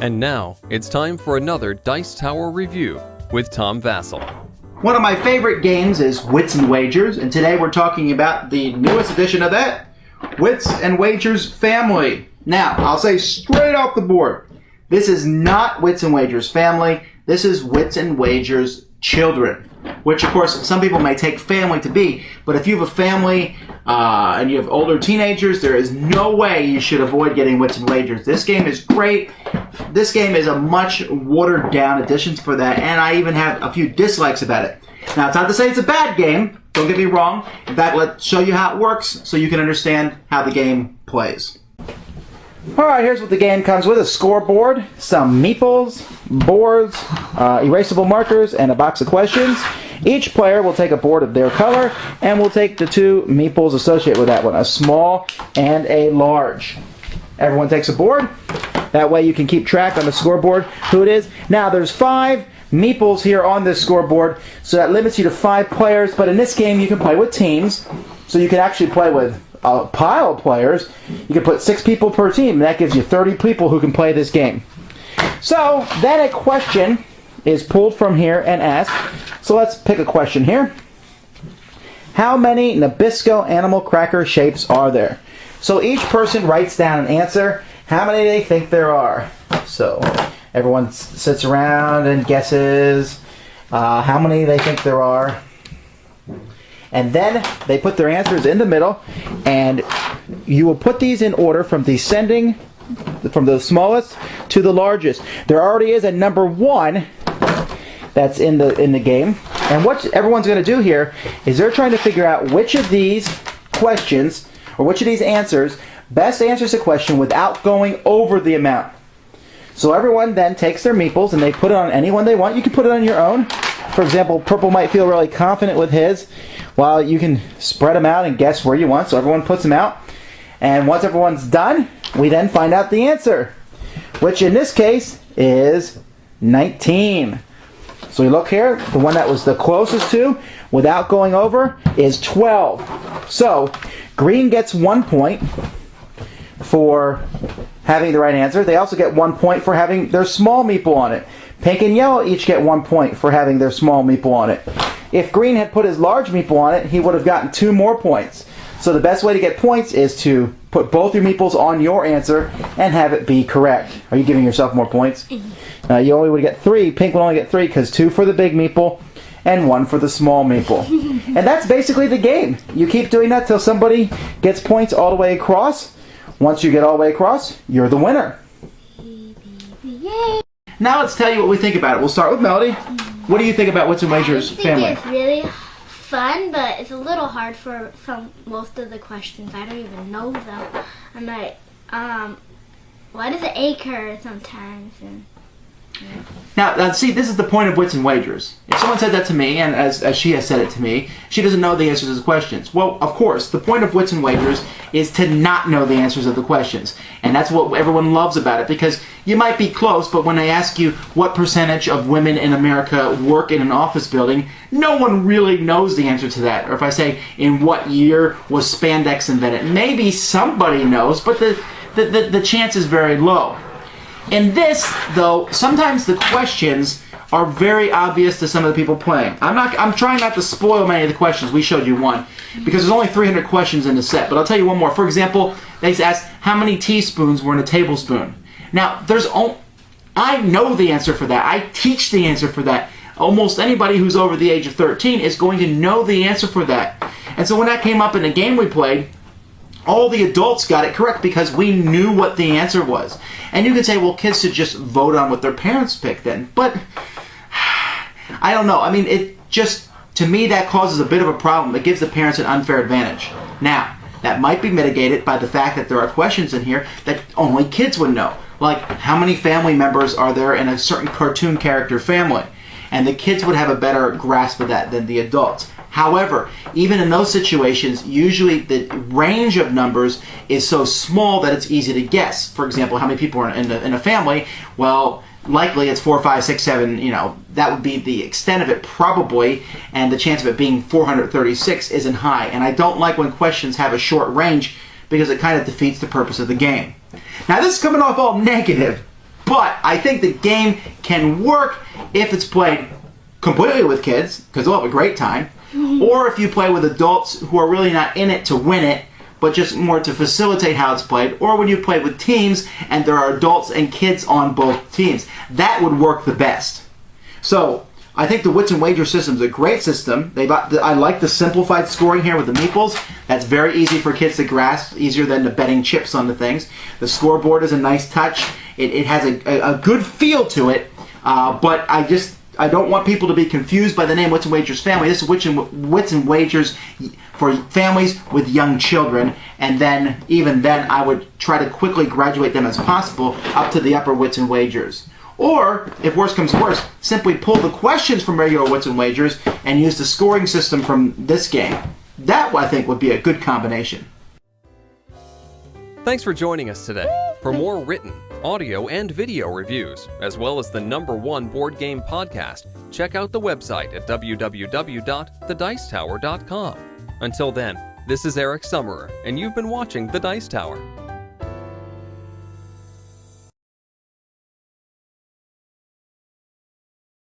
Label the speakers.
Speaker 1: And now, it's time for another Dice Tower review with Tom Vasel.
Speaker 2: One of my favorite games is Wits and Wagers, and today we're talking about the newest edition of that, Wits and Wagers Family. Now, I'll say straight off the board, this is not Wits and Wagers Family, this is Wits and Wagers Children, which of course some people may take family to be, but if you have a family and you have older teenagers, there is no way you should avoid getting Wits and Wagers. This game is great. This game is a much watered down addition for that, and I even have a few dislikes about it. Now, it's not to say it's a bad game, don't get me wrong. In fact, let's show you how it works so you can understand how the game plays. Alright, here's what the game comes with. A scoreboard, some meeples, boards, erasable markers, and a box of questions. Each player will take a board of their color, and will take the two meeples associated with that one, a small and a large. Everyone takes a board. That way you can keep track on the scoreboard who it is. Now, there's 5 meeples here on this scoreboard, so that limits you to 5 players, but in this game you can play with teams, so you can actually play with a pile of players. You can put 6 people per team, and that gives you 30 people who can play this game. So, then a question is pulled from here and asked. So let's pick a question here. How many Nabisco animal cracker shapes are there? So each person writes down an answer, how many they think there are. So everyone sits around and guesses how many they think there are. And then they put their answers in the middle, and you will put these in order from descending from the smallest to the largest. There already is a number 1 that's in the game, and what everyone's going to do here is they're trying to figure out which of these questions or which of these answers best answers the question without going over the amount. So everyone then takes their meeples and they put it on anyone they want. You can put it on your own. For example, Purple might feel really confident with his, while you can spread them out and guess where you want. So everyone puts them out, and once everyone's done, we then find out the answer, which in this case is 19. So we look here, the one that was the closest to, without going over, is 12. So green gets 1 point for having the right answer. They also get 1 point for having their small meeple on it. Pink and yellow each get 1 point for having their small meeple on it. If green had put his large meeple on it, he would have gotten 2 more points. So the best way to get points is to put both your meeples on your answer and have it be correct. Are you giving yourself more points? You only would get 3. Pink would only get 3 because 2 for the big meeple and 1 for the small meeple. And that's basically the game. You keep doing that till somebody gets points all the way across. Once you get all the way across, you're the winner.
Speaker 3: Yay!
Speaker 2: Now let's tell you what we think about it. We'll start with Melody. What do you think about Wits and Wagers Family?
Speaker 3: I think it's really fun, but it's a little hard for most of the questions. I don't even know them. I'm like, what is an acre sometimes? And, yeah.
Speaker 2: Now, see, this is the point of Wits and Wagers. If someone said that to me, and as she has said it to me, she doesn't know the answers to the questions. Well, of course, the point of Wits and Wagers is to not know the answers of the questions. And that's what everyone loves about it, because you might be close, but when they ask you what percentage of women in America work in an office building, no one really knows the answer to that. Or if I say, in what year was spandex invented? Maybe somebody knows, but the chance is very low. In this, though, sometimes the questions are very obvious to some of the people playing. I'm trying not to spoil many of the questions. We showed you one because there's only 300 questions in the set. But I'll tell you one more. For example, they asked how many teaspoons were in a tablespoon. Now, I know the answer for that. I teach the answer for that. Almost anybody who's over the age of 13 is going to know the answer for that. And so when that came up in a game we played, all the adults got it correct because we knew what the answer was. And you could say, well, kids should just vote on what their parents pick then. But I don't know. I mean, it just, to me, that causes a bit of a problem. It gives the parents an unfair advantage. Now, that might be mitigated by the fact that there are questions in here that only kids would know. Like, how many family members are there in a certain cartoon character family? And the kids would have a better grasp of that than the adults. However, even in those situations, usually the range of numbers is so small that it's easy to guess. For example, how many people are in a family? Well, likely it's 4, 5, 6, 7, that would be the extent of it probably, and the chance of it being 436 isn't high. And I don't like when questions have a short range because it kind of defeats the purpose of the game. Now, this is coming off all negative, But I think the game can work if it's played completely with kids, because they'll have a great time, or if you play with adults who are really not in it to win it, but just more to facilitate how it's played, or when you play with teams and there are adults and kids on both teams. That would work the best. So I think the Wits and Wagers system is a great system. I like the simplified scoring here with the meeples. That's very easy for kids to grasp, easier than the betting chips on the things. The scoreboard is a nice touch. It has a good feel to it, but I don't want people to be confused by the name Wits and Wagers Family. This is Wits and Wagers for families with young children, and then even then I would try to quickly graduate them as possible up to the upper Wits and Wagers. Or, if worse comes to worse, simply pull the questions from regular Wits and Wagers and use the scoring system from this game. That, I think, would be a good combination.
Speaker 1: Thanks for joining us today. For more written, audio, and video reviews, as well as the #1 board game podcast, check out the website at www.thedicetower.com. Until then, this is Eric Summerer, and you've been watching The Dice Tower.